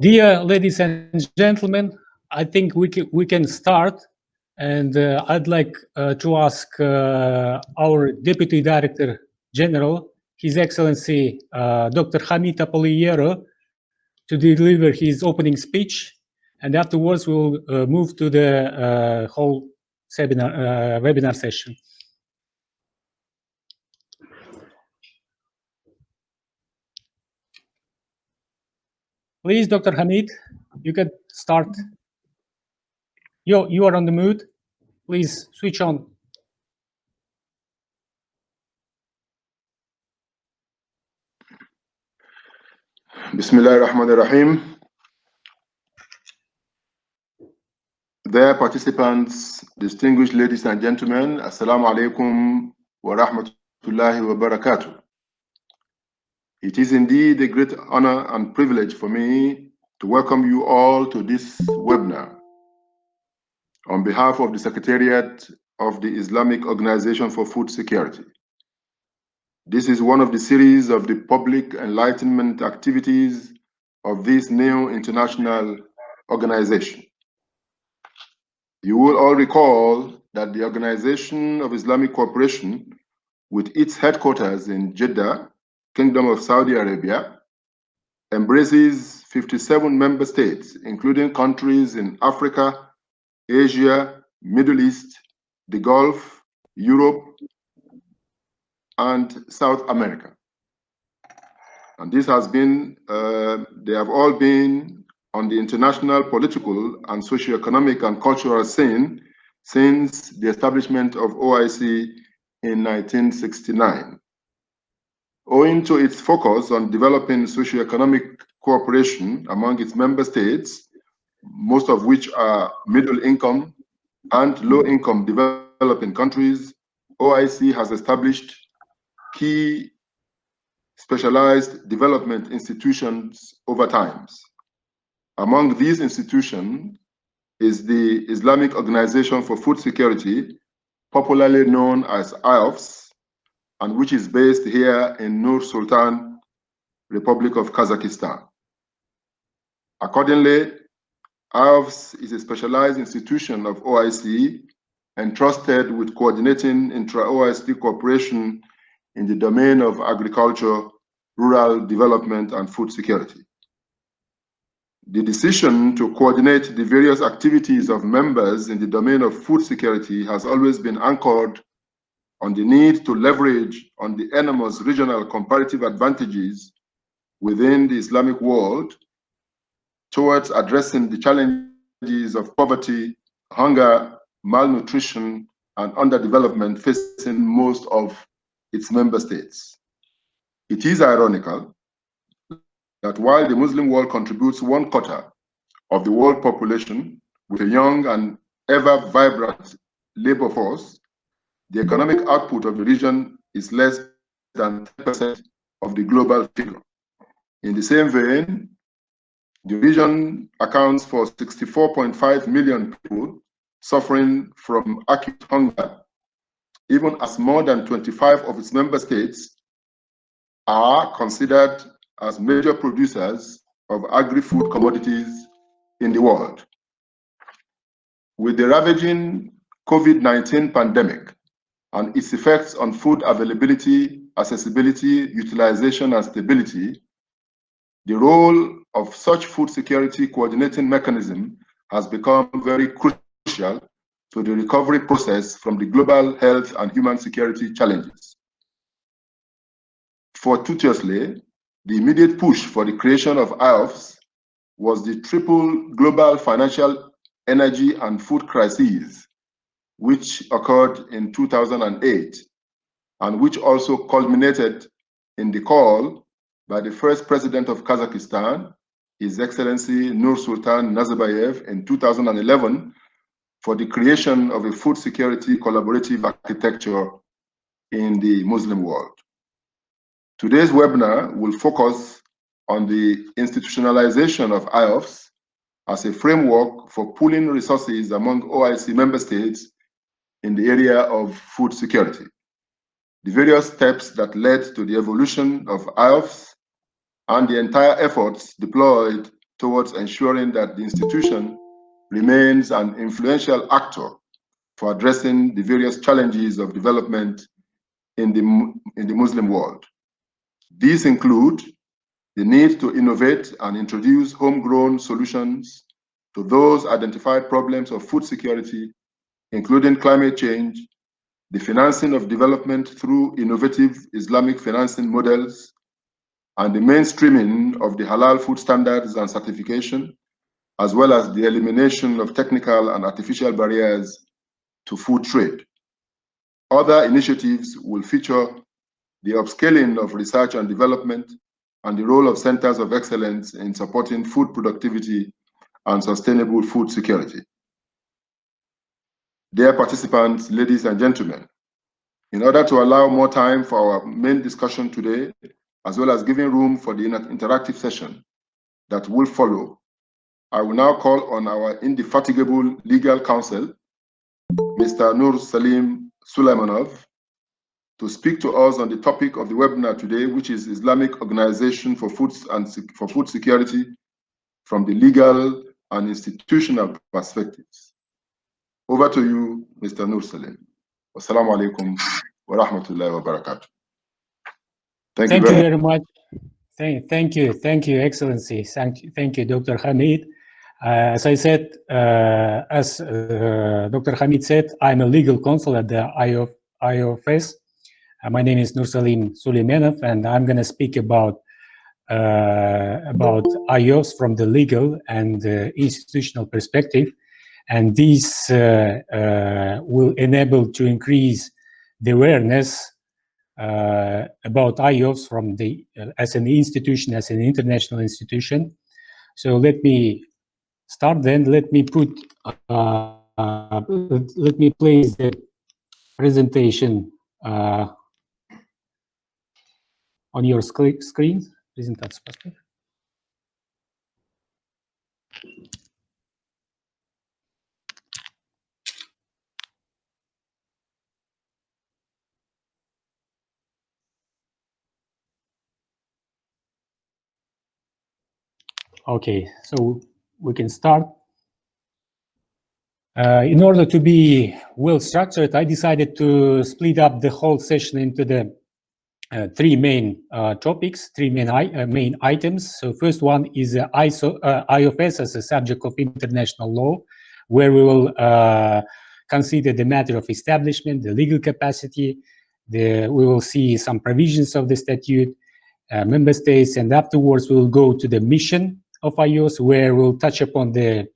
Dear ladies and gentlemen, I think we can start, and I'd like to ask our Deputy Director General, His Excellency Dr. Hamid Apoliero, to deliver his opening speech, and afterwards we'll move to the whole webinar session. Please, Dr. Hamid, you can start. You are on the mute. Please switch on. Bismillah ar-Rahman ar-Rahim. Dear participants, distinguished ladies and gentlemen, Assalamu alaikum wa rahmatullahi wa barakatuh. It is indeed a great honor and privilege for me to welcome you all to this webinar. On behalf of the Secretariat of the Islamic Organization for Food Security, this is one of the series of the public enlightenment activities of this new international organization. You will all recall that the Organization of Islamic Cooperation, with its headquarters in Jeddah, Kingdom of Saudi Arabia, embraces 57 member states, including countries in Africa, Asia, Middle East, the Gulf, Europe, and South America. And this has been, they have all been on the international political and socio-economic and cultural scene since the establishment of OIC in 1969. Owing to its focus on developing socio-economic cooperation among its member states, most of which are middle-income and low-income developing countries, OIC has established key specialized development institutions over time. Among these institutions is the Islamic Organization for Food Security, popularly known as IOFS, and which is based here in Nur Sultan, Republic of Kazakhstan. Accordingly, IOFS is a specialized institution of OIC entrusted with coordinating intra-OIC cooperation in the domain of agriculture, rural development, and food security. The decision to coordinate the various activities of members in the domain of food security has always been anchored on the need to leverage on the enormous regional comparative advantages within the Islamic world towards addressing the challenges of poverty, hunger, malnutrition, and underdevelopment facing most of its member states. It is ironical that while the Muslim world contributes 1/4 of the world population with a young and ever vibrant labor force, the economic output of the region is less than 10% of the global figure. In the same vein, the region accounts for 64.5 million people suffering from acute hunger, even as more than 25 of its member states are considered as major producers of agri-food commodities in the world. With the ravaging COVID-19 pandemic and its effects on food availability, accessibility, utilization, and stability, the role of such food security coordinating mechanism has become very crucial to the recovery process from the global health and human security challenges. Fortuitously, the immediate push for the creation of IOFS was the triple global financial, energy, and food crises, which occurred in 2008, and which also culminated in the call by the first president of Kazakhstan, His Excellency Nur Sultan Nazarbayev, in 2011 for the creation of a food security collaborative architecture in the Muslim world. Today's webinar will focus on the institutionalization of IOFS as a framework for pooling resources among OIC member states in the area of food security, the various steps that led to the evolution of IOFS, and the entire efforts deployed towards ensuring that the institution remains an influential actor for addressing the various challenges of development in the Muslim world. These include the need to innovate and introduce homegrown solutions to those identified problems of food security, including climate change, the financing of development through innovative Islamic financing models, and the mainstreaming of the halal food standards and certification, as well as the elimination of technical and artificial barriers to food trade. Other initiatives will feature the upscaling of research and development and the role of centers of excellence in supporting food productivity and sustainable food security. Dear participants, ladies and gentlemen, in order to allow more time for our main discussion today, as well as giving room for the interactive session that will follow, I will now call on our indefatigable legal counsel, Mr. Nur Salim Sulaimanov, to speak to us on the topic of the webinar today, which is Islamic Organization for Food Security from the legal and institutional perspectives. Over to you, Mr. Nur Salim. Wassalamu alaikum wa rahmatullahi wa barakatuh. Thank you very much. Thank you, Excellency. Thank you, Dr. Hamid. As I said, Dr. Hamid said, I'm a legal counsel at the NON-IOFS. My name is Nur Salim Sulaimanov, and I'm going to speak about IOFS from the legal and institutional perspective. And this will enable to increase the awareness about IOFS from as an institution, as an international institution. So let me start then. Let me place the presentation on your screen. Isn't that possible? Okay, so we can start. In order to be well structured, I decided to split up the whole session into the three main topics, three main items. So first one is IOFS as a subject of international law, where we will consider the matter of establishment, the legal capacity. We will see some provisions of the statute, member states, and afterwards we will go to the mission of IOFS, where we'll touch upon the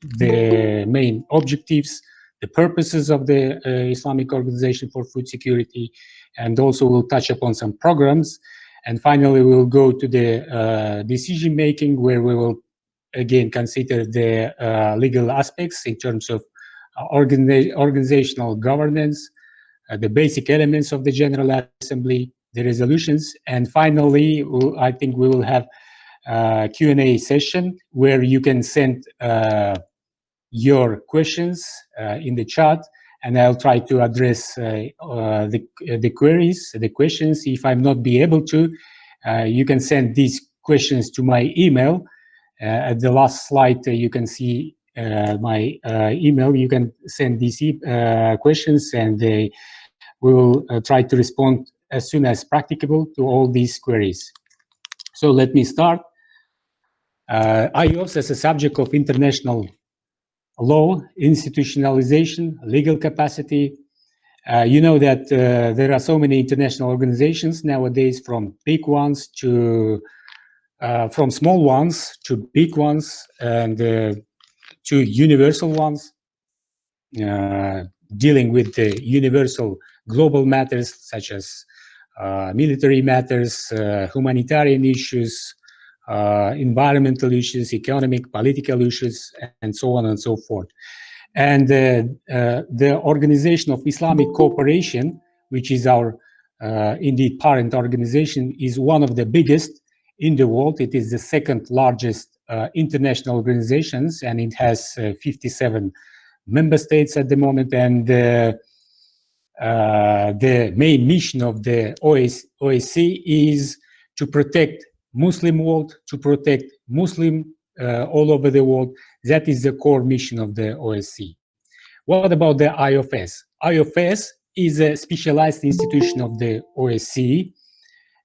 main objectives, the purposes of the Islamic Organization for Food Security, and also we'll touch upon some programs. And finally, we'll go to the decision making, where we will again consider the legal aspects in terms of organizational governance, the basic elements of the General Assembly, the resolutions, and finally, I think we will have Q&A session where you can send your questions in the chat, and I'll try to address the queries, the questions. If I'm not be able to, you can send these questions to my email. At the last slide, you can see my email. You can send these questions, and we will try to respond as soon as practicable to all these queries. So let me start. IOFS as a subject of international law, institutionalization, legal capacity. You know that there are so many international organizations nowadays, from big ones to from small ones to big ones, and to universal ones, dealing with the universal global matters such as military matters, humanitarian issues, environmental issues, economic, political issues, and so on and so forth. And the Organization of Islamic Cooperation, which is our indeed parent organization, is one of the biggest in the world. It is the second largest international organizations, and it has 57 member states at the moment. And the main mission of the OSCE is to protect Muslim world, to protect Muslim all over the world. That is the core mission of the OSCE. What about the IOFS? IOFS is a specialized institution of the OSCE,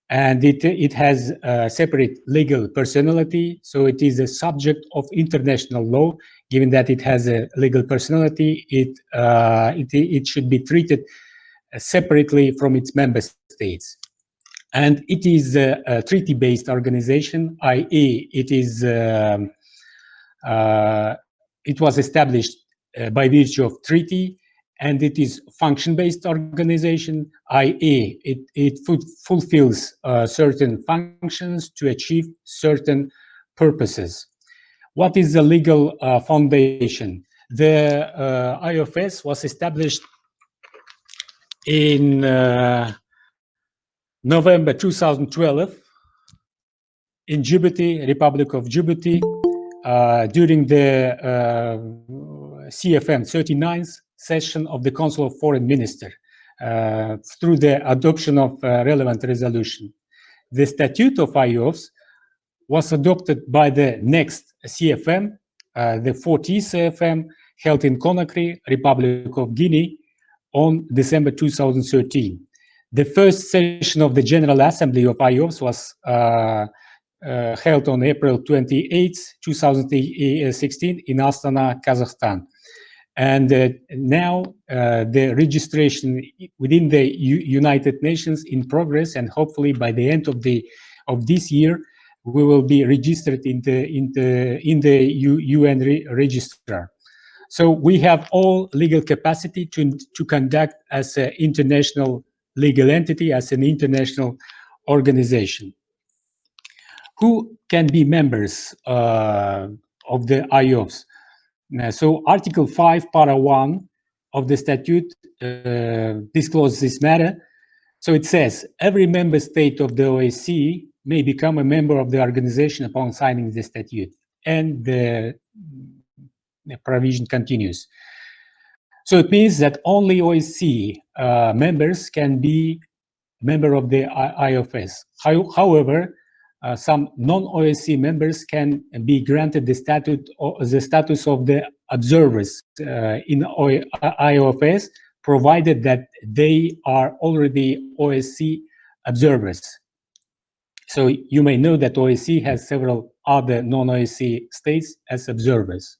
and it has a separate legal personality, so it is a subject of international law. Given that it has a legal personality, it should be treated separately from its member states. And it is a treaty-based organization, i.e., it was established by virtue of treaty, and it is function-based organization, i.e., it fulfills certain functions to achieve certain purposes. What is the legal foundation? The IOFS was established in November 2012 in Djibouti, Republic of Djibouti, during the CFM 39th session of the Council of Foreign Ministers, through the adoption of relevant resolution. The statute of IOFS was adopted by the next CFM, the 40th CFM, held in Conakry, Republic of Guinea, on December 2013. The first session of the General Assembly of IOFS was held on April 28, 2016 in Astana, Kazakhstan. And now the registration within the United Nations in progress, and hopefully by the end of this year, we will be registered in the UN registrar. So we have all legal capacity to conduct as an international legal entity, as an international organization. Who can be members of the IOFS? So Article 5, Para 1 of the statute discloses this matter. So it says, every member state of the OSCE may become a member of the organization upon signing the statute. And the provision continues. So it means that only OSCE members can be member of the IOFS. However, some non-OSCE members can be granted the status of the observers in IOFS, provided that they are already OSCE observers. So you may know that OSCE has several other non-OSCE states as observers.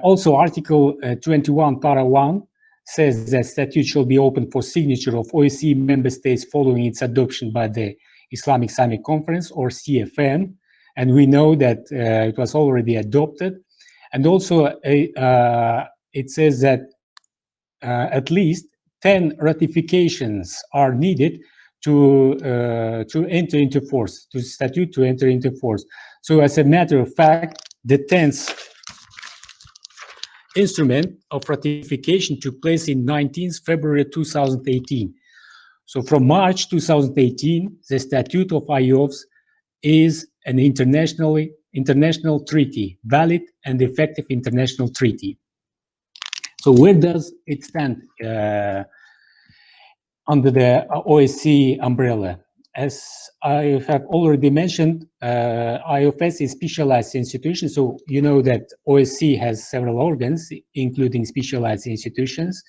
Also, Article 21, Para 1 says that statute shall be open for signature of OSCE member states following its adoption by the Islamic Summit Conference, or CFM, and we know that it was already adopted. And also, it says that at least 10 ratifications are needed to enter into force, to statute to enter into force. So as a matter of fact, the 10th instrument of ratification took place in 19th February 2018. So from March 2018, the Statute of IOFS is an international treaty, valid and effective international treaty. So where does it stand under the OSCE umbrella? As I have already mentioned, IOFS is a specialized institution. So you know that OSCE has several organs, including specialized institutions.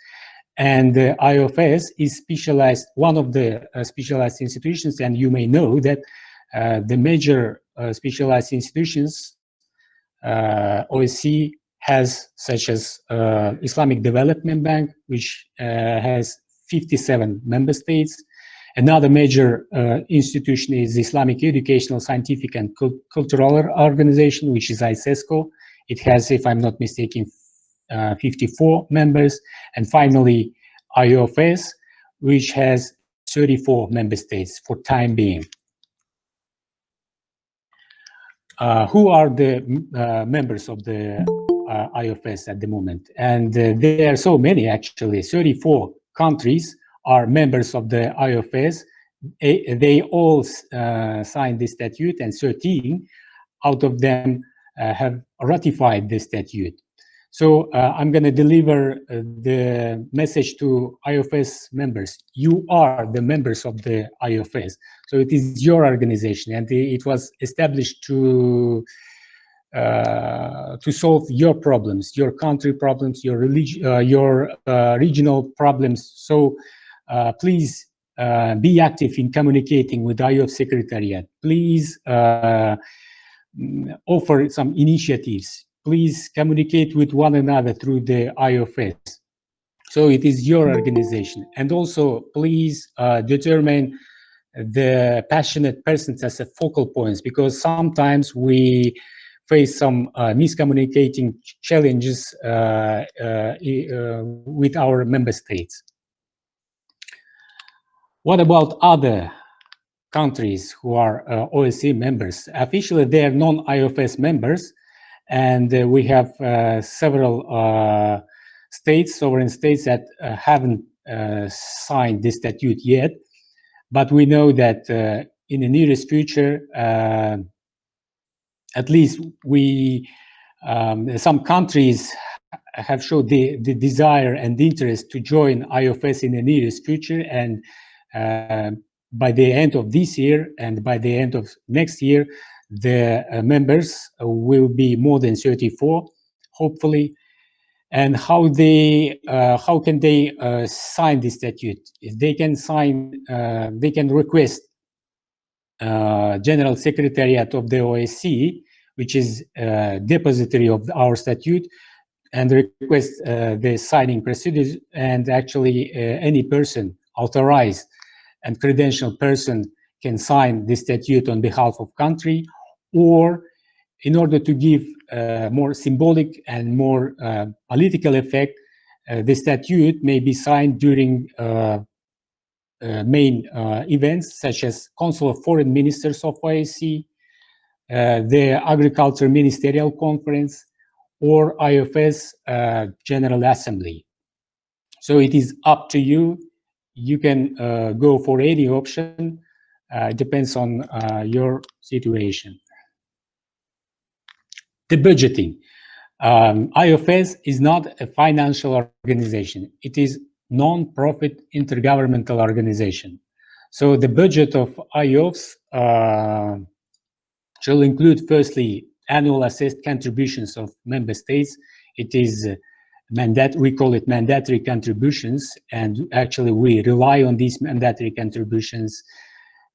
And the IOFS is specialized, one of the specialized institutions, and you may know that the major specialized institutions OSCE has, such as Islamic Development Bank, which has 57 member states. Another major institution is the Islamic Educational, Scientific and Cultural Organization, which is ISESCO. It has, if I'm not mistaken, 54 members. And finally, IOFS, which has 34 member states for time being. Who are the members of the IOFS at the moment? And there are so many, actually. 34 countries are members of the IOFS. They all signed the statute, and 13 out of them have ratified the statute. So I'm going to deliver the message to IOFS members. You are the members of the IOFS. So it is your organization, and it was established to to solve your problems, your country problems, your regional problems. So please be active in communicating with IOFS Secretariat. Please offer some initiatives. Please communicate with one another through the IOFS. So it is your organization. And also, please determine the passionate persons as a focal points, because sometimes we face some miscommunicating challenges with our member states. What about other countries who are OSCE members? Officially, they are non-IOFS members, and we have several states, sovereign states, that haven't signed this statute yet. But we know that in the nearest future, at least some countries have showed the desire and interest to join IOFS in the nearest future. And by the end of this year and by the end of next year, the members will be more than 34, hopefully. And how can they sign the statute? They can sign, they can request General Secretariat of the OSCE, which is depository of our statute, and request the signing procedures. And actually, any person authorized and credentialed person can sign the statute on behalf of country, or in order to give more symbolic and more political effect, the statute may be signed during main events such as Council of Foreign Ministers of OSCE, the Agriculture Ministerial Conference, or IOFS General Assembly. So it is up to you. You can go for any option. It depends on your situation. The budgeting. IOFS is not a financial organization. It is non-profit intergovernmental organization. So the budget of IOFS shall include, firstly, annual assessed contributions of member states. It is we call it mandatory contributions, and actually we rely on these mandatory contributions.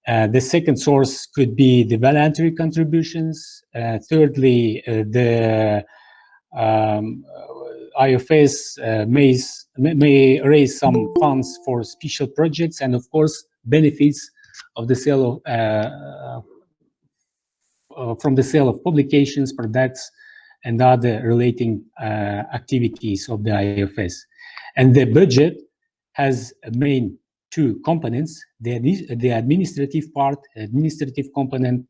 The second source could be the voluntary contributions. Thirdly, the IOFS may raise some funds for special projects, and of course benefits of the sale of from the sale of publications, products, and other relating activities of the IOFS. And the budget has main two components: the administrative part, administrative component,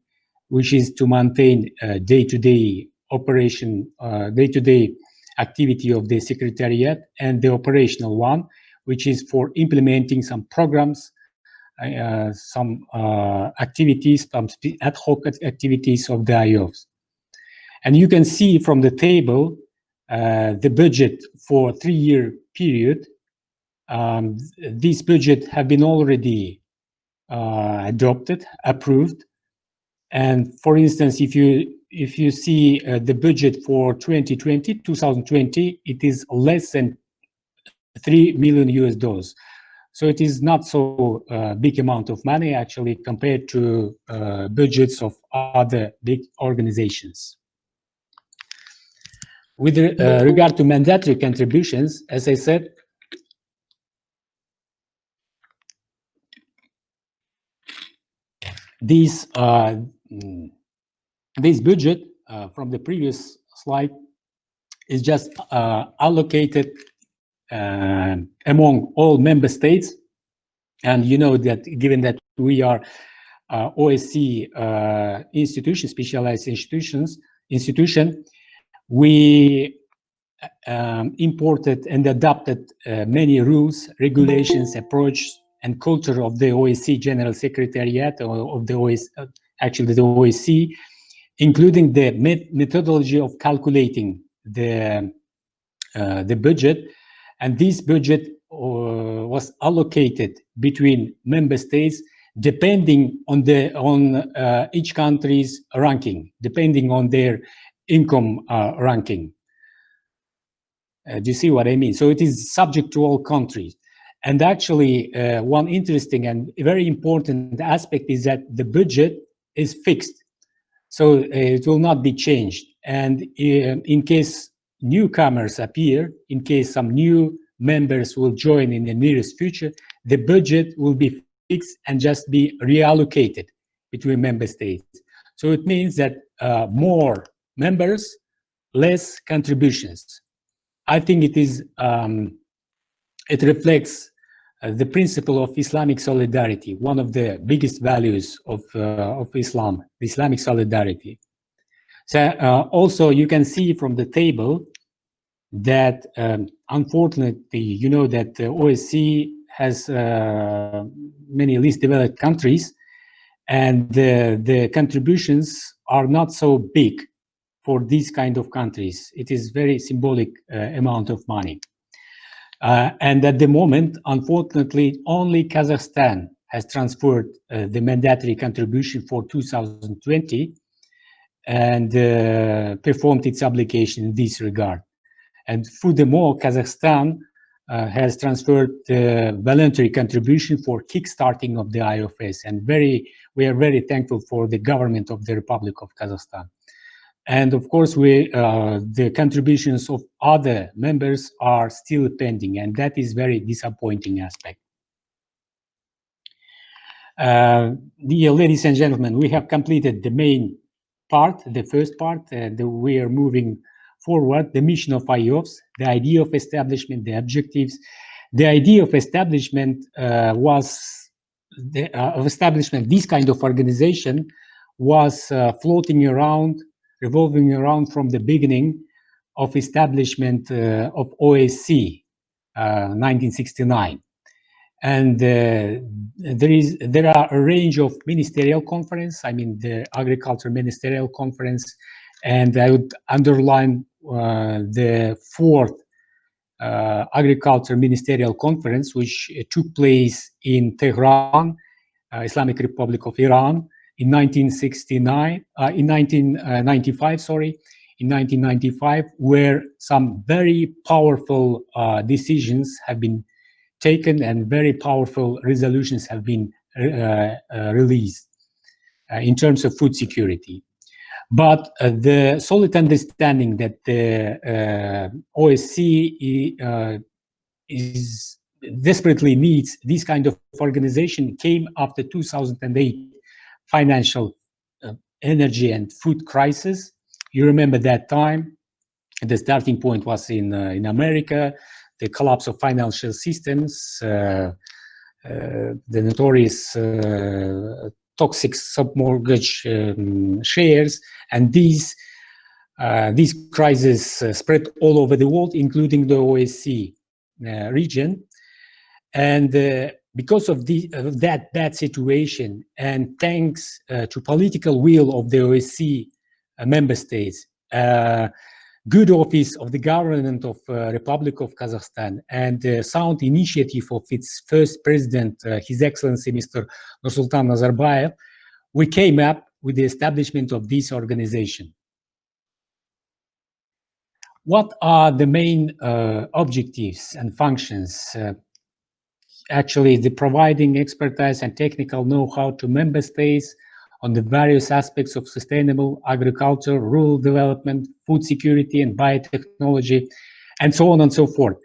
which is to maintain day-to-day operation, day-to-day activity of the Secretariat, and the operational one, which is for implementing some programs, some activities, some ad hoc activities of the IOFS. And you can see from the table the budget for a 3-year period. This budget have been already adopted, approved. And for instance, if you see the budget for 2020, it is less than $3 million. So it is not so big amount of money actually compared to budgets of other big organizations. With regard to mandatory contributions, as I said, this budget from the previous slide is just allocated among all member states. And you know that given that we are OSCE institution, specialized institution, we imported and adopted many rules, regulations, approach, and culture of the OSCE General Secretariat, or of the OSCE, actually the OSCE, including the methodology of calculating the budget. And this budget was allocated between member states depending on each country's ranking, depending on their income ranking. Do you see what I mean? So it is subject to all countries. And actually, one interesting and very important aspect is that the budget is fixed. So it will not be changed. And in case newcomers appear, in case some new members will join in the nearest future, the budget will be fixed and just be reallocated between member states. So it means that more members, less contributions. I think it is. It reflects the principle of Islamic solidarity, one of the biggest values of Islam, Islamic solidarity. So also you can see from the table that unfortunately, you know that the OSCE has many least developed countries, and the contributions are not so big for these kind of countries. It is very symbolic amount of money. And at the moment, unfortunately, only Kazakhstan has transferred the mandatory contribution for 2020 and performed its obligation in this regard. And furthermore, Kazakhstan has transferred the voluntary contribution for kickstarting of the IOFS. And we are very thankful for the government of the Republic of Kazakhstan. And of course, the contributions of other members are still pending, and that is very disappointing aspect. Dear ladies and gentlemen, we have completed the main part, the first part. We are moving forward. The mission of IOFS, the idea of establishment, the objectives. The idea of establishment this kind of organization was floating around, revolving around from the beginning of establishment of OSCE, 1969. And there are a range of ministerial conference, I mean the Agriculture Ministerial Conference, and I would underline the fourth Agriculture Ministerial Conference, which took place in Tehran, Islamic Republic of Iran, in 1995, where some very powerful decisions have been taken and very powerful resolutions have been released in terms of food security. But the solid understanding that the OSCE desperately needs this kind of organization came after 2008 financial, energy and food crisis. You remember that time. The starting point was in America, the collapse of financial systems, the notorious toxic submortgage shares, and these crises spread all over the world, including the OSCE region. And because of that bad situation, and thanks to political will of the OSCE member states, good office of the government of Republic of Kazakhstan, and sound initiative of its first president, His Excellency Mr. Nursultan Nazarbayev, we came up with the establishment of this organization. What are the main objectives and functions? Actually, the providing expertise and technical know-how to member states on the various aspects of sustainable agriculture, rural development, food security, and biotechnology, and so on and so forth.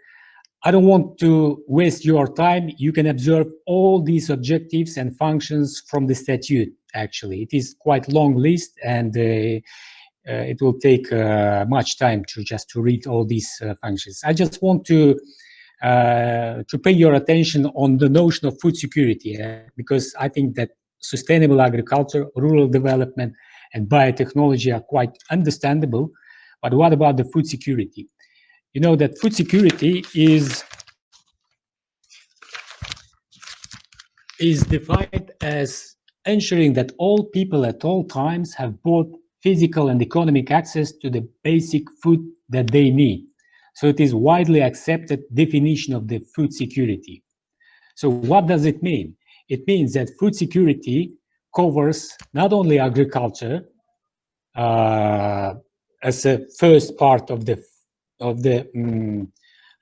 I don't want to waste your time. You can observe all these objectives and functions from the statute, actually. It is quite a long list, and it will take much time to read all these functions. I just want to pay your attention on the notion of food security, because I think that sustainable agriculture, rural development, and biotechnology are quite understandable. But what about the food security? You know that food security is defined as ensuring that all people at all times have both physical and economic access to the basic food that they need. So it is widely accepted definition of the food security. So what does it mean? It means that food security covers not only agriculture, as a first part of the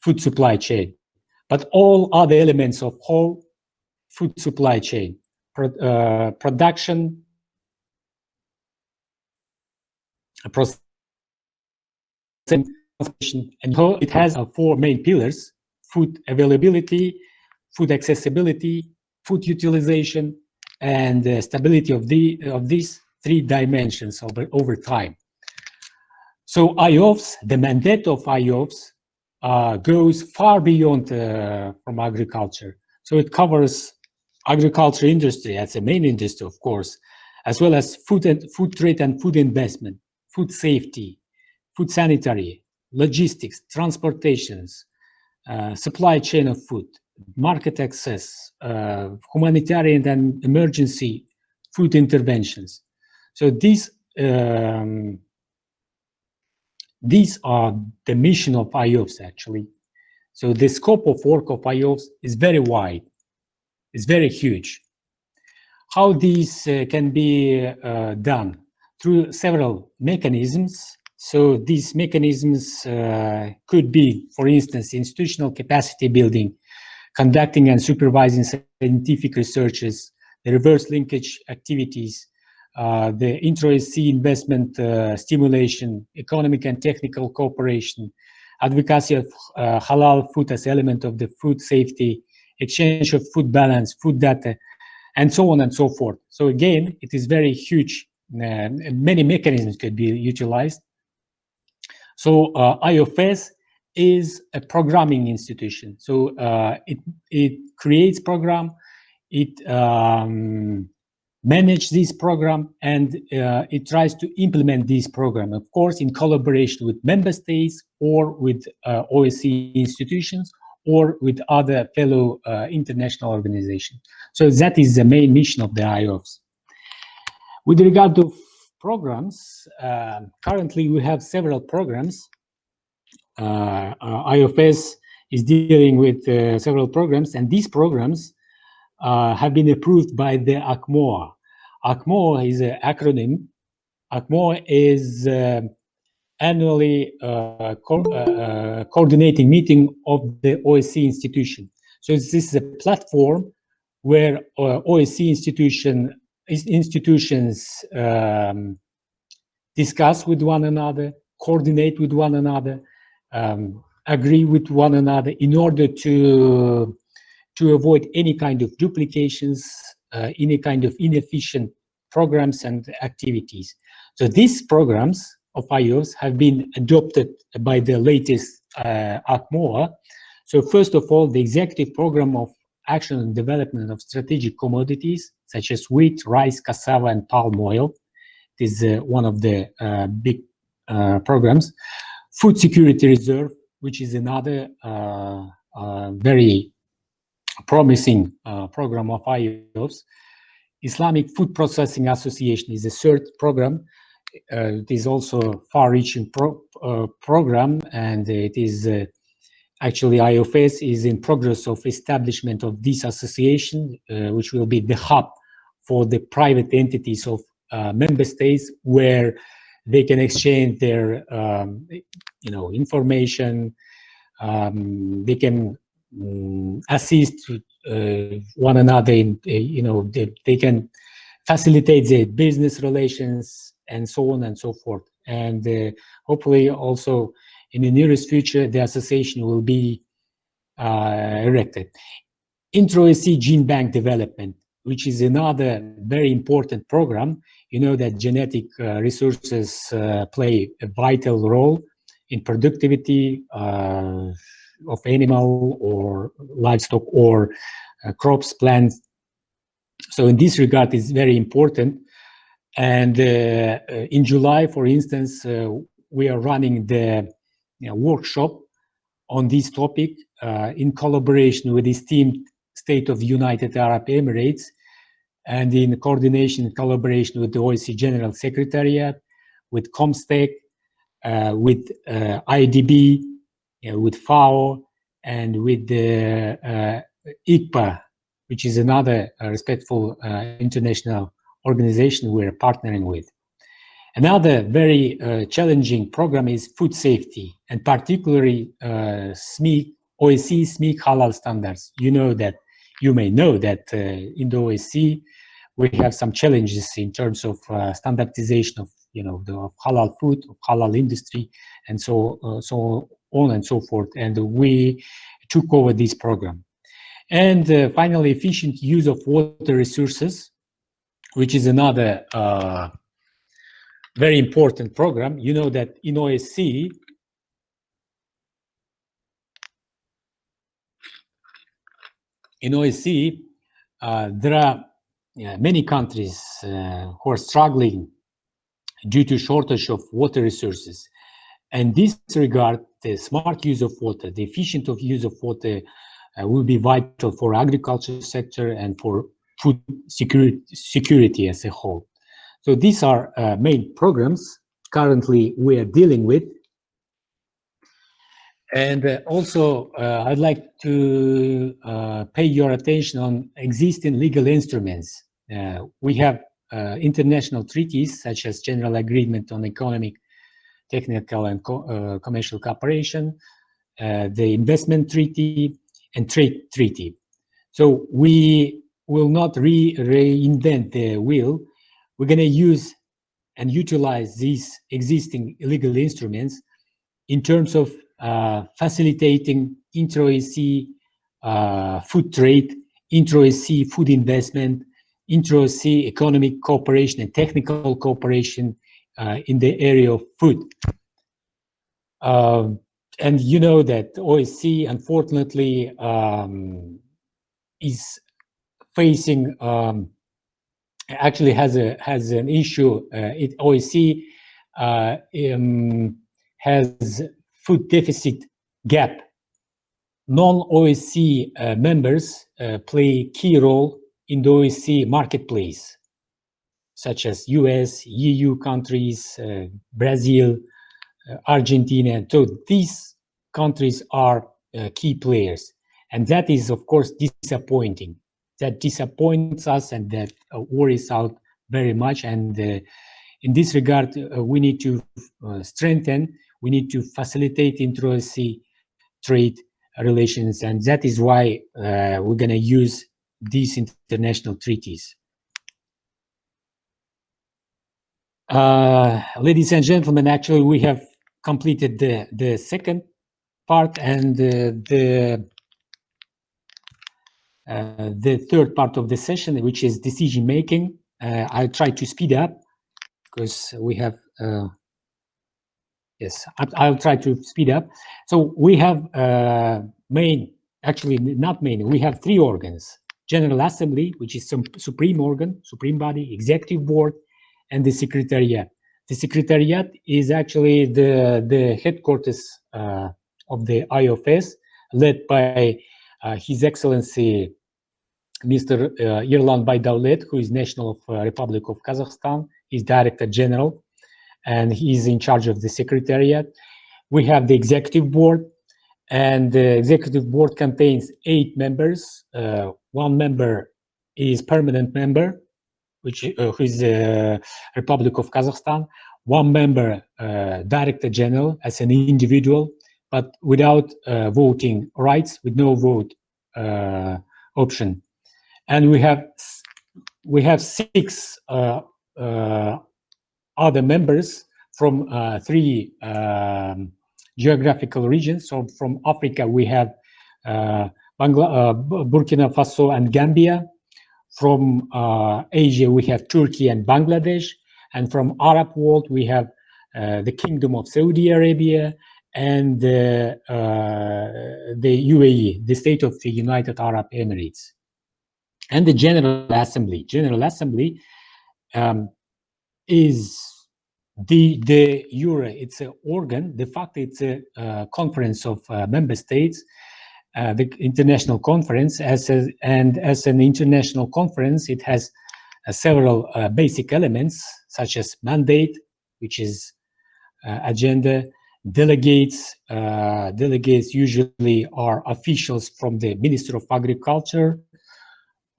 food supply chain, but all other elements of whole food supply chain, production, processing, and it has four main pillars: food availability, food accessibility, food utilization, and stability of these three dimensions over time. So IOFS, the mandate of IOFS goes far beyond from agriculture. So it covers agriculture industry as a main industry, of course, as well as food trade and food investment, food safety, food sanitary, logistics, transportations, supply chain of food, market access, humanitarian and emergency food interventions. So these are the mission of IOFS, actually. So the scope of work of IOFS is very wide, it's very huge. How these can be done? Through several mechanisms. So these mechanisms could be, for instance, institutional capacity building, conducting and supervising scientific researches, the reverse linkage activities, the intra-OSCE investment stimulation, economic and technical cooperation, advocacy of halal food as element of the food safety, exchange of food balance, food data, and so on and so forth. So again, it is very huge. Many mechanisms could be utilized. So IOFS is a programming institution. So it creates program, it manages this program, and it tries to implement this program, of course, in collaboration with member states or with OSCE institutions or with other fellow international organizations. So that is the main mission of the IOFS. With regard to programs, currently we have several programs. IOFS is dealing with several programs, and these programs have been approved by the ACMOA. ACMOA is an acronym. ACMOA is annually coordinating meeting of the OSCE institution. So this is a platform where OSCE institutions discuss with one another, coordinate with one another, agree with one another in order to avoid any kind of duplications, any kind of inefficient programs and activities. So these programs of IOFS have been adopted by the latest ACMOA. So first of all, the executive program of action and development of strategic commodities, such as wheat, rice, cassava, and palm oil. This is one of the big programs. Food Security Reserve, which is another very promising program of IOFS. Islamic Food Processing Association is the third program. It is also far-reaching program, and it is actually IOFS is in progress of establishment of this association, which will be the hub for the private entities of member states, where they can exchange their information. They can assist one another in, they can facilitate their business relations and so on and so forth. And hopefully also in the nearest future, the association will be erected. Intra-OSCE Gene Bank Development, which is another very important program. You know that genetic resources play a vital role in productivity of animal or livestock or crops, plants. So in this regard, it's very important. And in July, for instance, we are running the workshop on this topic in collaboration with the esteemed State of the United Arab Emirates and in coordination and collaboration with the OSCE General Secretariat, with COMSTEC, with IDB, with FAO, and with the ICPA, which is another respectful international organization we're partnering with. Another very challenging program is food safety, and particularly SMEC, OSCE SMEC halal standards. You may know that in the OSCE we have some challenges in terms of standardization of the halal food, of halal industry, and so on and so forth. And we took over this program. And finally, efficient use of water resources, which is another very important program. You know that in OSCE, there are many countries who are struggling due to shortage of water resources. And in this regard, the smart use of water, the efficient use of water will be vital for agriculture sector and for food security as a whole. So these are main programs currently we are dealing with. And also, I'd like to pay your attention on existing legal instruments. We have international treaties such as General Agreement on Economic, Technical and Commercial Cooperation, the Investment Treaty, and Trade Treaty. So we will not reinvent the wheel. We're going to use and utilize these existing legal instruments in terms of facilitating intra-OSCE food trade, intra-OSCE food investment, intra-OSCE economic cooperation and technical cooperation in the area of food. And you know that OSCE, unfortunately, is facing, actually has an issue. OSCE has food deficit gap. Non-OSCE members play a key role in the OSCE marketplace, such as US, EU countries, Brazil, Argentina. So these countries are key players. And that is, of course, disappointing. That disappoints us and that worries out very much. And in this regard, we need to strengthen, we need to facilitate intra-OSCE trade relations. And that is why we're going to use these international treaties. Ladies and gentlemen, actually, we have completed the second part, and the third part of the session, which is decision making. I'll try to speed up because we have, yes, I'll try to speed up. So we have actually not main, we have three organs: General Assembly, which is some supreme organ, supreme body, Executive Board, and the Secretariat. The Secretariat is actually the headquarters of the IOFS, led by His Excellency Mr. Yerlan Baydavlet, who is National of Republic of Kazakhstan. He's Director General, and he's in charge of the Secretariat. We have the Executive Board, and the Executive Board contains 8 members. One member is permanent member, who is the Republic of Kazakhstan. One member, Director General, as an individual, but without voting rights, with no vote option. And we have 6 other members from 3 geographical regions. So from Africa, we have Burkina Faso and Gambia. From Asia, we have Turkey and Bangladesh. And from Arab world, we have the Kingdom of Saudi Arabia and the UAE, the State of the United Arab Emirates. And the General Assembly. General Assembly is the Euro. It's an organ. De facto, it's a conference of member states. The international conference, as an international conference, it has several basic elements, such as mandate, which is agenda, delegates. Delegates usually are officials from the Minister of Agriculture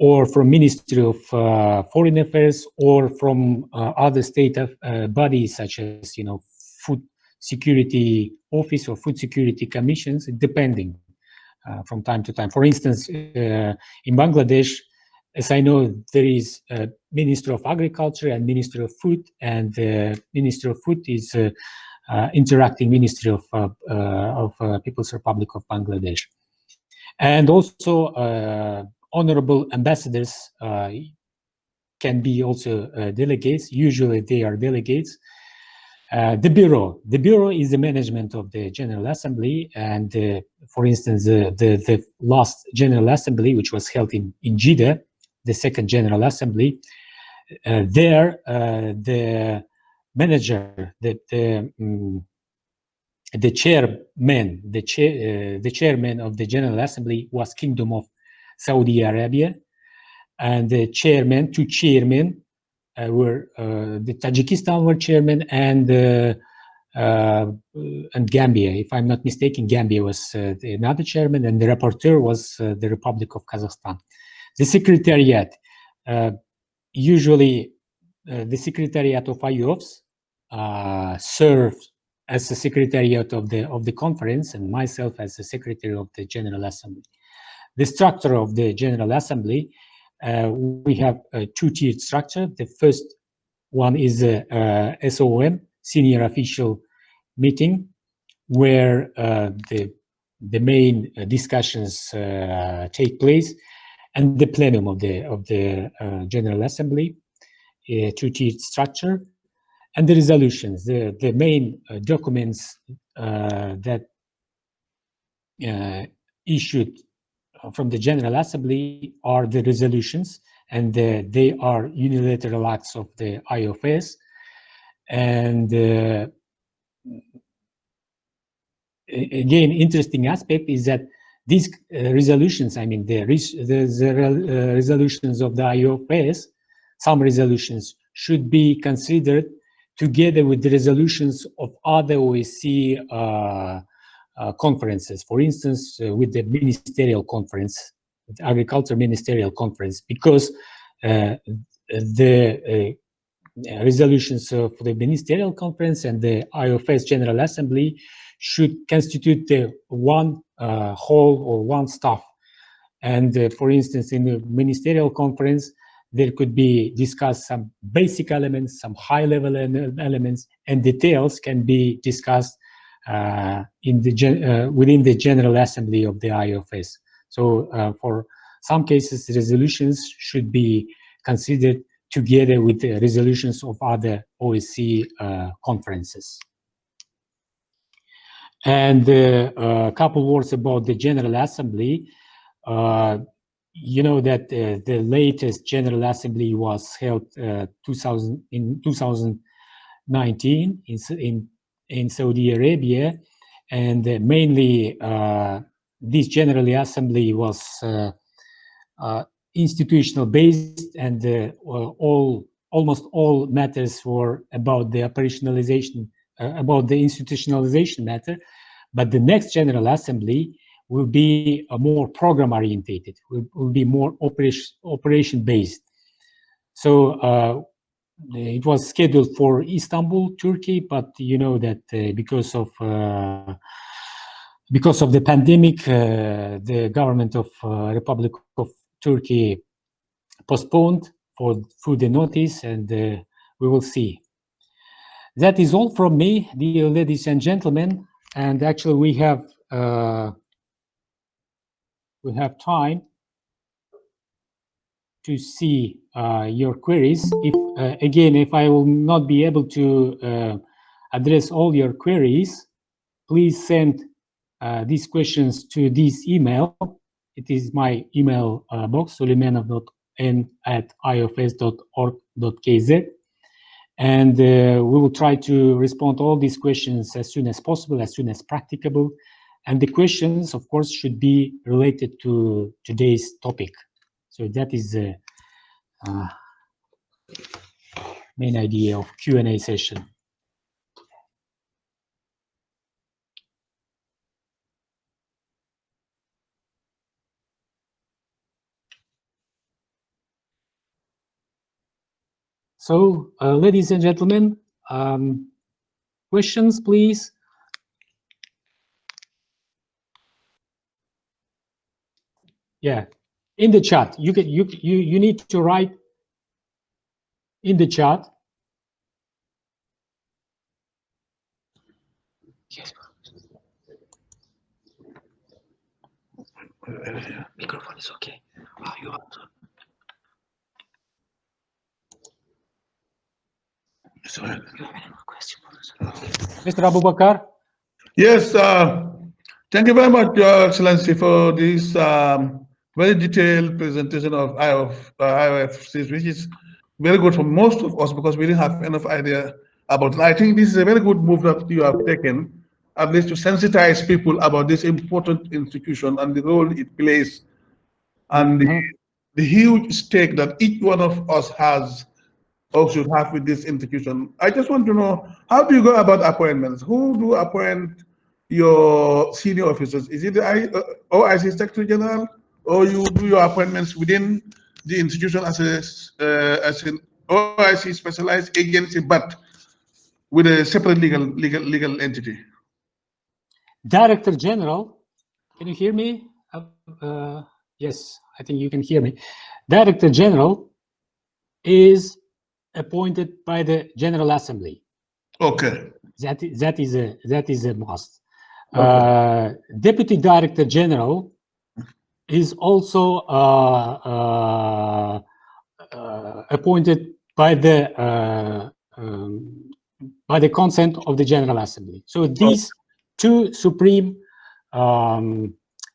or from Ministry of Foreign Affairs, or from other state bodies such as, Food Security Office or Food Security Commissions, depending from time to time. For instance, in Bangladesh, as I know, there is a Minister of Agriculture and Minister of Food, and the Minister of Food is interacting Ministry of People's Republic of Bangladesh. And also honorable ambassadors can be also delegates. Usually they are delegates. The bureau is the management of the General Assembly, and for instance, the last General Assembly, which was held in Jeddah, the second General Assembly, there the manager, the chairman of the General Assembly was Kingdom of Saudi Arabia, and the two chairmen were the Tajikistan were chairman, and Gambia, if I'm not mistaken, Gambia was another chairman, and the rapporteur was the Republic of Kazakhstan. The secretariat, usually the secretariat of IOFS serves as the secretariat of the conference, and myself as the secretary of the General Assembly. The structure of the General Assembly, we have a two-tiered structure. The first one is a SOM, Senior Official Meeting, where the main discussions take place, and the plenum of the General Assembly, two-tiered structure, and the resolutions. The main documents that issued from the General Assembly are the resolutions, and they are unilateral acts of the IOFS. And again, interesting aspect is that these resolutions, I mean, the resolutions of the IOFS, some resolutions should be considered together with the resolutions of other OSCE conferences. For instance, with the Ministerial Conference, the Agriculture Ministerial Conference, because the resolutions of the Ministerial Conference and the IOFS General Assembly should constitute the one whole or one staff. And for instance, in the Ministerial Conference, there could be discussed some basic elements, some high-level elements, and details can be discussed within the General Assembly of the IOFS. So for some cases, resolutions should be considered together with the resolutions of other OSCE conferences. And a couple words about the General Assembly. You know that the latest General Assembly was held in 2019 in Saudi Arabia, and mainly this General Assembly was institutional based, and almost all matters were about the operationalization, about the institutionalization matter. But the next General Assembly will be more program orientated, will be more operation based. So it was scheduled for Istanbul, Turkey, but you know that because of the pandemic, the government of Republic of Turkey postponed for the notice, and we will see. That is all from me, dear ladies and gentlemen. And actually, we have time to see your queries. If I will not be able to address all your queries, please send these questions to this email. It is my email box, suleimanov.n@iofs.org.kz. And we will try to respond to all these questions as soon as possible, as soon as practicable. And the questions, of course, should be related to today's topic. So that is the main idea of Q&A session. So, ladies and gentlemen, questions, please. Yeah, in the chat. You need to write in the chat. Yes. Microphone is okay. Oh, you are. Mr. Abubakar? Yes, thank you very much, Your Excellency, for this very detailed presentation of IOFCs, which is very good for most of us because we didn't have enough idea about it. I think this is a very good move that you have taken, at least to sensitize people about this important institution and the role it plays and the huge stake that each one of us has or should have with this institution. I just want to know, how do you go about appointments? Who do appoint your senior officers? Is it the OIC Secretary General, or you do your appointments within the institution as an OIC specialized agency, but with a separate legal entity? Director General, can you hear me? Yes, I think you can hear me. Director General is appointed by the General Assembly. Okay. That is a must. Okay. Deputy Director General is also appointed by the consent of the General Assembly. So these two supreme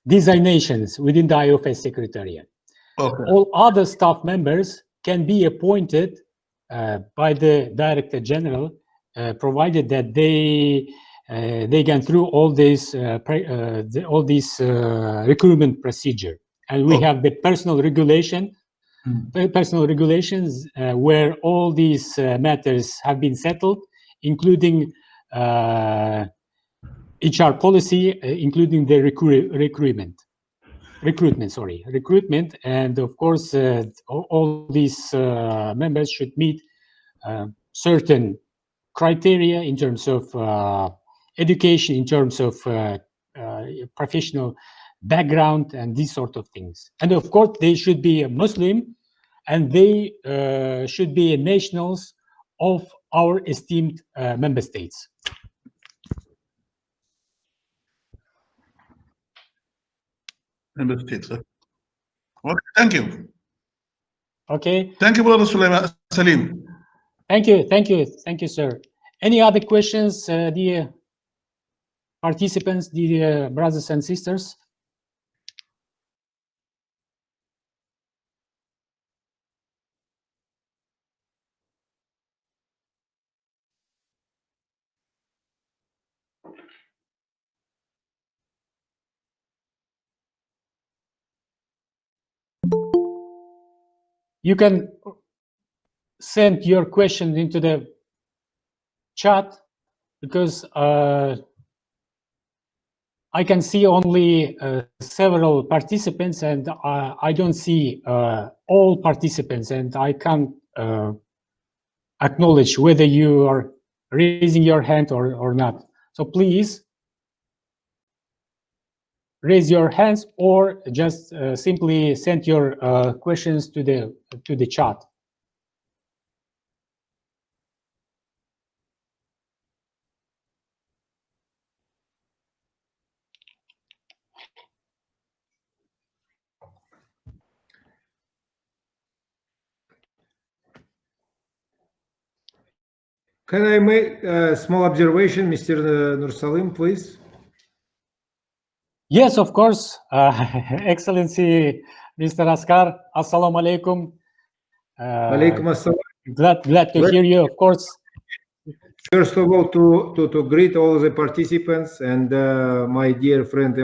designations within the IOFS Secretariat. Okay. All other staff members can be appointed by the Director General, provided that they get through all this recruitment procedure. And we have the personal regulations where all these matters have been settled, including HR policy, including the recruitment, and of course all these members should meet certain criteria in terms of education, in terms of professional background, and these sort of things. And of course they should be a Muslim, and they should be nationals of our esteemed member states. Member states. Okay, thank you. Okay. Thank you, Brother Salim. Thank you, sir. Any other questions, dear participants, dear brothers and sisters? You can send your questions into the chat, because I can see only several participants, and I don't see all participants, and I can't acknowledge whether you are raising your hand or not. So please raise your hands, or just simply send your questions to the chat. Can I make a small observation, Mr. Nursalim, please? Yes, of course. Excellency, Mr. Askar, Assalamu alaikum. Alaikum assalam. Glad to hear you, of course. First of all, to greet all the participants and my dear friend,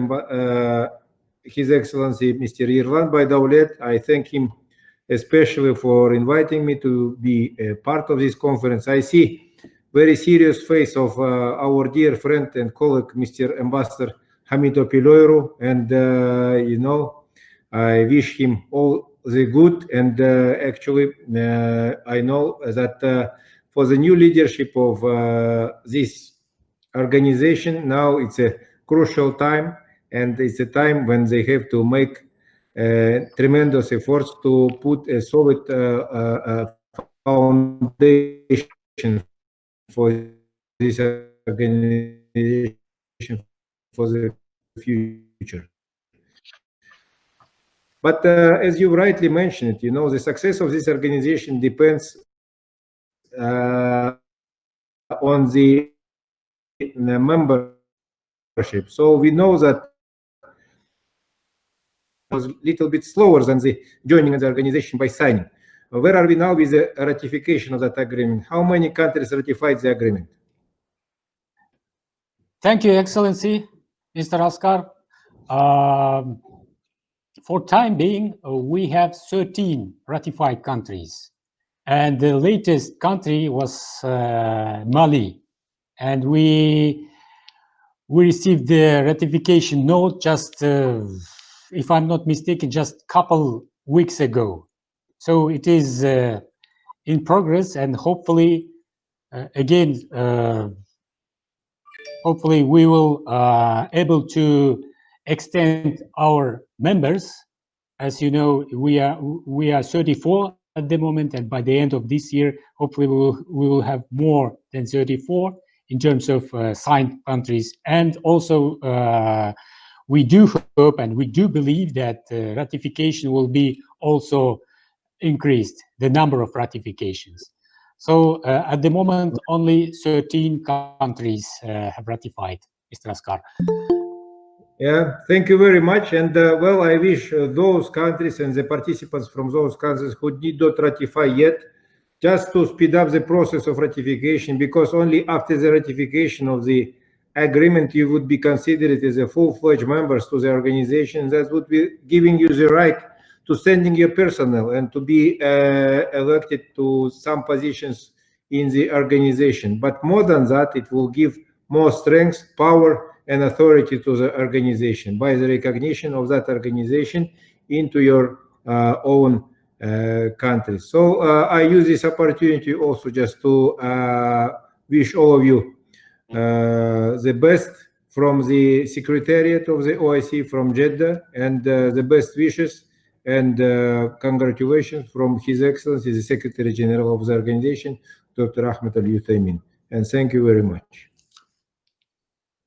His Excellency Mr. Irlan Baydaulet. I thank him especially for inviting me to be a part of this conference. I see very serious face of our dear friend and colleague, Mr. Ambassador Hamido Piloiro, and I wish him all the good. And actually, I know that for the new leadership of this organization, now it's a crucial time, and it's a time when they have to make tremendous efforts to put a solid foundation for this organization for the future. But as you rightly mentioned, the success of this organization depends on the membership. So we know that was a little bit slower than the joining the organization by signing. Where are we now with the ratification of that agreement? How many countries ratified the agreement? Thank you, Excellency, Mr. Askar. For time being, we have 13 ratified countries. And the latest country was Mali. And we received the ratification note just, if I'm not mistaken, just a couple weeks ago. So it is in progress, and hopefully, hopefully we will able to extend our members. As you know, we are 34 at the moment, and by the end of this year, hopefully we will have more than 34 in terms of signed countries. And also, we do hope and we do believe that ratification will be also increased, the number of ratifications. So at the moment, only 13 countries have ratified, Mr. Askar. Yeah, thank you very much. And well, I wish those countries and the participants from those countries who did not ratify yet, just to speed up the process of ratification, because only after the ratification of the agreement you would be considered as a full-fledged members to the organization. That would be giving you the right to sending your personnel and to be elected to some positions in the organization. But more than that, it will give more strength, power, and authority to the organization by the recognition of that organization into your own country. So I use this opportunity also just to wish all of you the best from the Secretariat of the OIC from Jeddah, and the best wishes and congratulations from His Excellency, the Secretary General of the organization, Dr. Ahmed Al-Uthaymin. And thank you very much.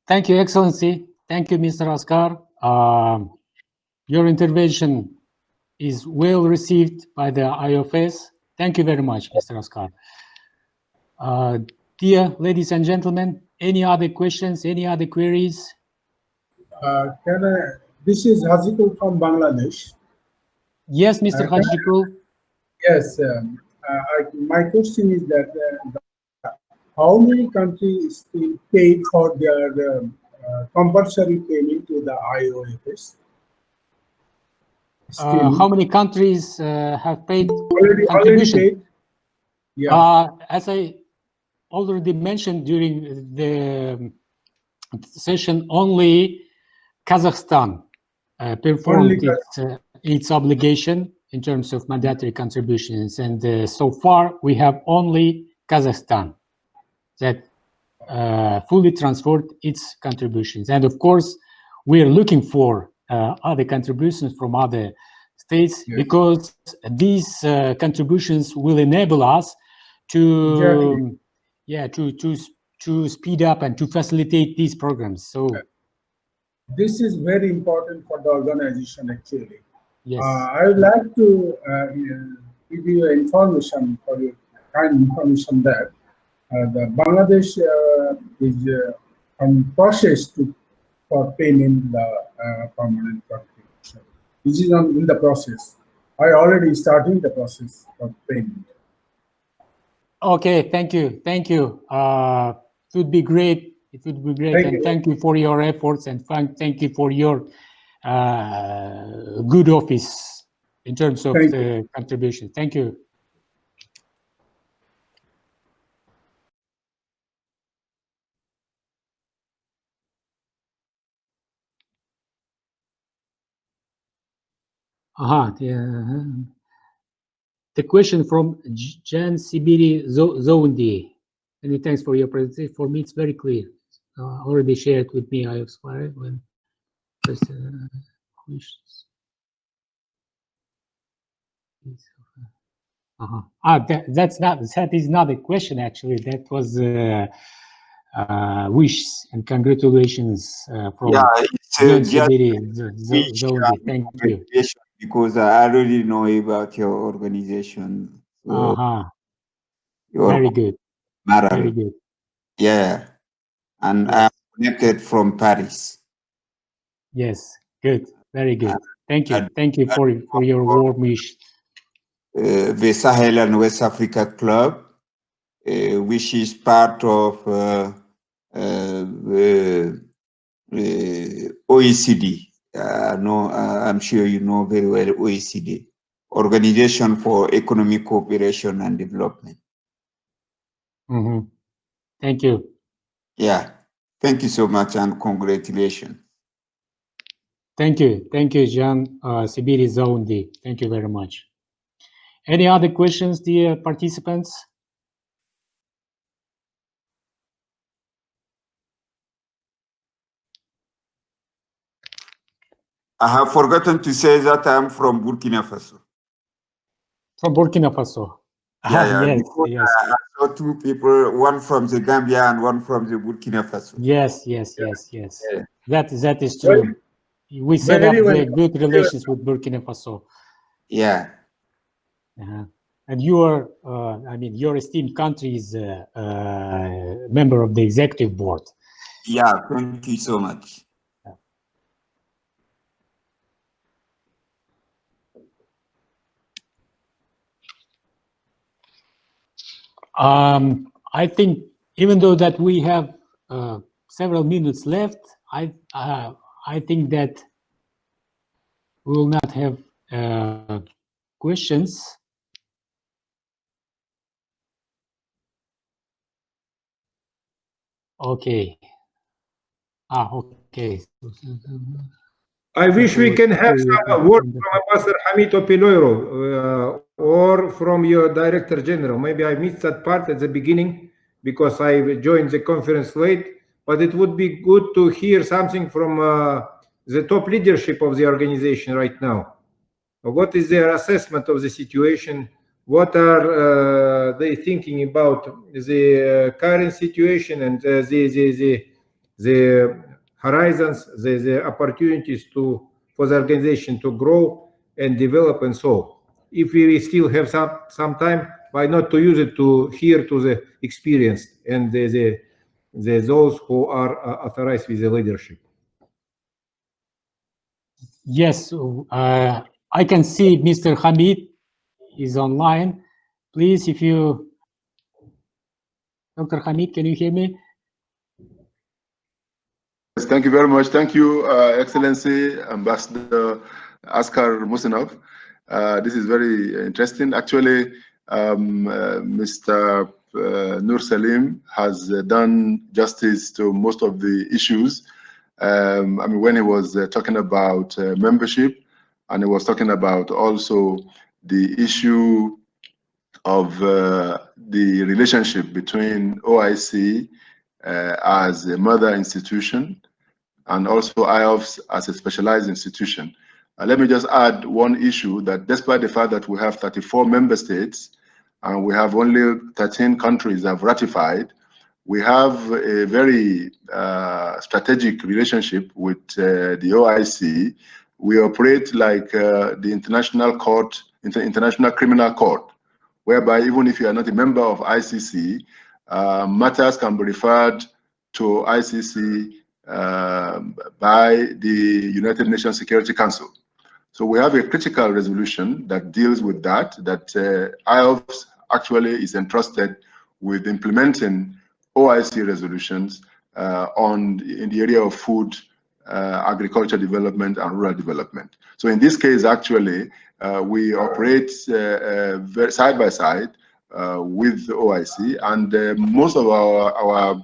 Thank you, Excellency. Thank you, Mr. Askar. Your intervention is well received by the IOFS. Thank you very much, Mr. Askar. Dear ladies and gentlemen, any other questions, any other queries? This is Hazikul from Bangladesh. Yes, Mr. Hajikul. Yes, my question is that how many countries still paid for their compulsory payment to the IOFS? How many countries have paid already contribution? paid? Yeah. As I already mentioned during the session, only Kazakhstan performed its obligation in terms of mandatory contributions, and so far we have only Kazakhstan that fully transferred its contributions. And of course, we are looking for other contributions from other states, yes, because these contributions will enable us to, to speed up and to facilitate these programs. So this is very important for the organization, actually. Yes. I would like to give you information, for your kind information, that the Bangladesh is on process for paying the permanent contribution. This is in the process. I already started the process of payment. Okay, thank you. Thank you. It would be great. It would be great. Thank you for your efforts, and thank you for your good office in terms of the contribution. Thank you. The question from Jan Sibiri Zondi. Many thanks for your presentation. For me, it's very clear. Already shared with me IOFS file when first wishes. That is not a question actually. That was wishes and congratulations from Jan Sibiri Zondi. Thank you. Because I already know about your organization. So Very good. Very good. Yeah. And yes. I'm connected from Paris. Yes, good. Very good. Thank you. Thank you for your warm wish. The Sahel and West Africa Club, which is part of the OECD. I'm sure you know very well OECD, Organization for Economic Cooperation and Development. Thank you. Yeah, thank you so much and congratulations. Thank you, Jan Sibiri Zondi. Thank you very much. Any other questions, dear participants? I have forgotten to say that I'm from Burkina Faso. From Burkina Faso. Yeah. Yes. I saw two people, one from the Gambia and one from the Burkina Faso. Yes. Yeah. That is true. We set up good relations with Burkina Faso. Yeah. And you are, your esteemed country is a member of the executive board. Yeah, thank you so much. I think even though that we have several minutes left, I think that we will not have questions. Okay. Okay. I wish we can have some word from Ambassador Hamid Opiloiro or from your Director General. Maybe I missed that part at the beginning because I joined the conference late, but it would be good to hear something from the top leadership of the organization right now. What is their assessment of the situation? What are they thinking about the current situation and the horizons, the opportunities for the organization to grow and develop and so. If we still have some time, why not to use it to hear to the experienced and those who are authorized with the leadership? Yes, I can see Mr. Hamid is online. Please, if you, Dr. Hamid, can you hear me? Yes, thank you very much. Thank you, Excellency Ambassador Askar Musinov. This is very interesting. Actually, Mr. Nur Salim has done justice to most of the issues. When he was talking about membership, and he was talking about also the issue of the relationship between OIC as a mother institution and also IOFS as a specialized institution. Let me just add one issue that despite the fact that we have 34 member states and we have only 13 countries that have ratified, we have a very strategic relationship with the OIC. We operate like the International Criminal Court, whereby even if you are not a member of ICC, matters can be referred to ICC by the United Nations Security Council. So we have a critical resolution that deals with that IOFS actually is entrusted with implementing OIC resolutions in the area of food, agriculture development, and rural development. So in this case, actually, we operate very side by side with the OIC, and most of our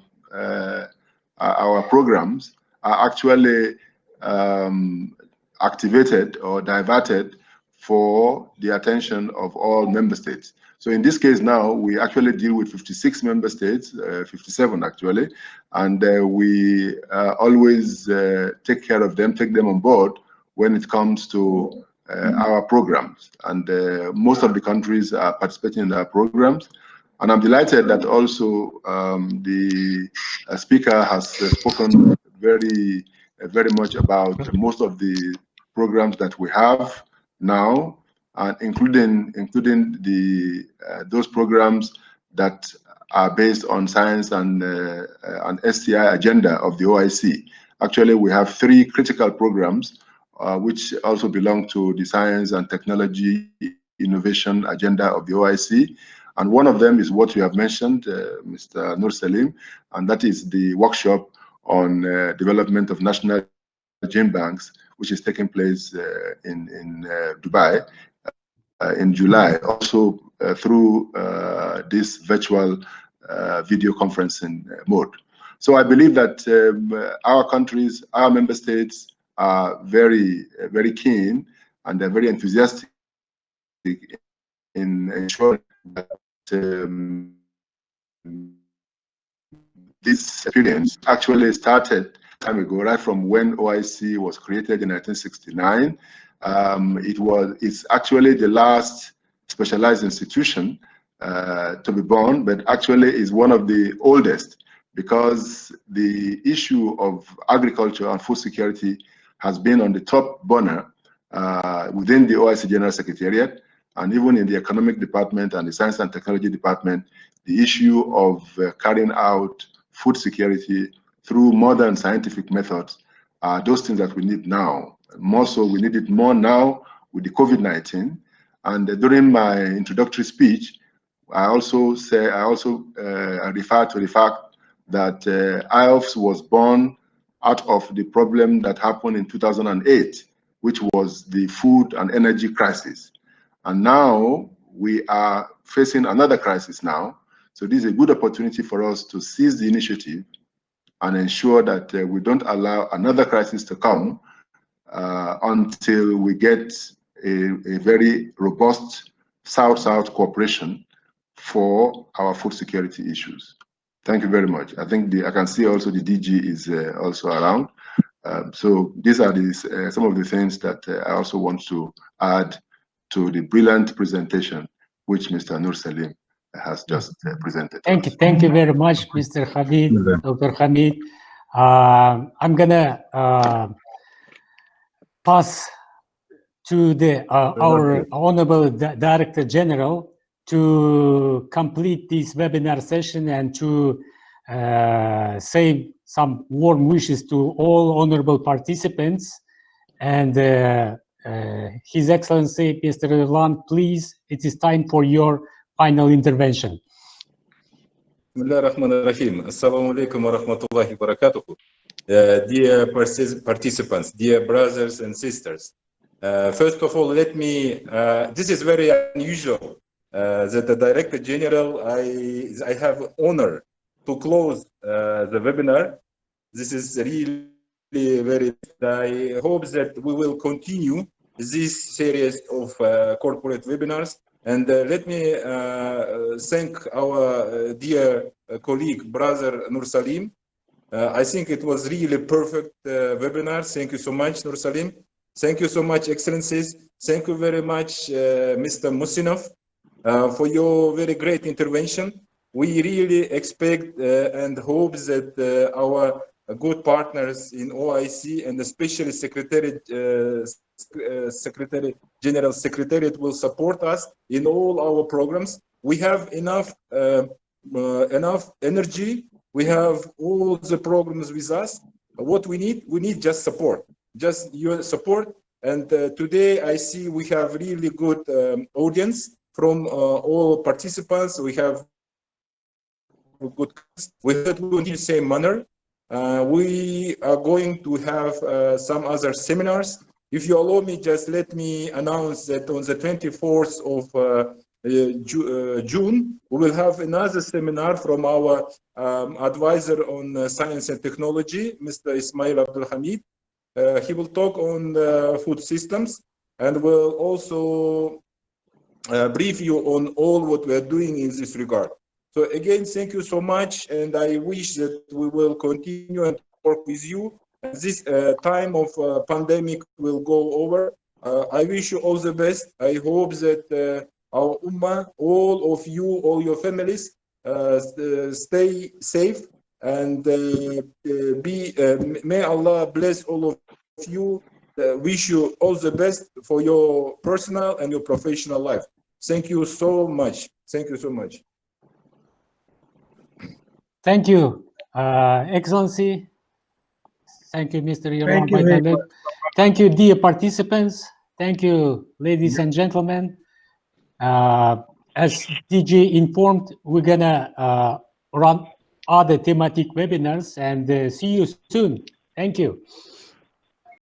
programs are actually activated or diverted for the attention of all member states. So in this case now, we actually deal with 56 member states, 57 actually, and we always take care of them, take them on board when it comes to our programs. And most of the countries are participating in our programs. And I'm delighted that also the speaker has spoken very much about most of the programs that we have now, and including the those programs that are based on science and STI agenda of the OIC. Actually, we have 3 critical programs which also belong to the science and technology innovation agenda of the OIC. And one of them is what you have mentioned, Mr. Nur Salim, and that is the workshop on development of national gene banks, which is taking place in Dubai in July, also through this virtual video conferencing mode. So I believe that our countries, our member states are very keen, and they're very enthusiastic in ensuring that this experience actually started time ago, right from when OIC was created in 1969. It's actually the last specialized institution to be born, but actually is one of the oldest, because the issue of agriculture and food security has been on the top burner within the OIC General Secretariat, and even in the economic department and the science and technology department. The issue of carrying out food security through modern scientific methods are those things that we need now. More so, we need it more now with the COVID-19. And during my introductory speech, I also refer to the fact that IOFS was born out of the problem that happened in 2008, which was the food and energy crisis. And now we are facing another crisis now. So this is a good opportunity for us to seize the initiative and ensure that we don't allow another crisis to come until we get a very robust South-South cooperation for our food security issues. Thank you very much. I think I can see also the DG is also around. So these are some of the things that I also want to add to the brilliant presentation which Mr. Nur Salim has just presented. Thank you very much, Mr. Hamid, Dr. Hamid. I'm gonna pass to our Honorable Director General to complete this webinar session and to say some warm wishes to all honorable participants. And His Excellency, Mr. Irlan, please, it is time for your final intervention. Assalamu alaikum wa rahmatullahi wa barakatuh. Dear participants, dear brothers and sisters, first of all, let me, this is very unusual that the Director General, I have honor to close the webinar. This is really very, I hope that we will continue this series of corporate webinars. And let me thank our dear colleague, brother Nur Salim. I think it was really perfect webinar. Thank you so much, Nur Salim. Thank you so much, Excellencies. Thank you very much, Mr. Musinov, for your very great intervention. We really expect and hope that our good partners in OIC and especially General Secretariat will support us in all our programs. We have enough energy. We have all the programs with us. What we need just support, just your support. And today I see we have really good audience from all participants. We have good, we heard in the same manner. We are going to have some other seminars. If you allow me, just let me announce that on the 24th of June, we will have another seminar from our advisor on science and technology, Mr. Ismail Abdul Hamid. He will talk on food systems. and will also brief you on all what we are doing in this regard. So again, thank you so much, and I wish that we will continue and work with you. And this time of pandemic will go over. I wish you all the best. I hope that our Ummah, all of you, all your families, stay safe, and may Allah bless all of you. Wish you all the best for your personal and your professional life. Thank you so much. Thank you so much. Thank you, Excellency. Thank you, Mr. Yerlan Thank you very Baydavlet. Thank you, dear participants. Thank you, ladies and gentlemen. As DG informed, we're gonna run other thematic webinars, and see you soon. Thank you.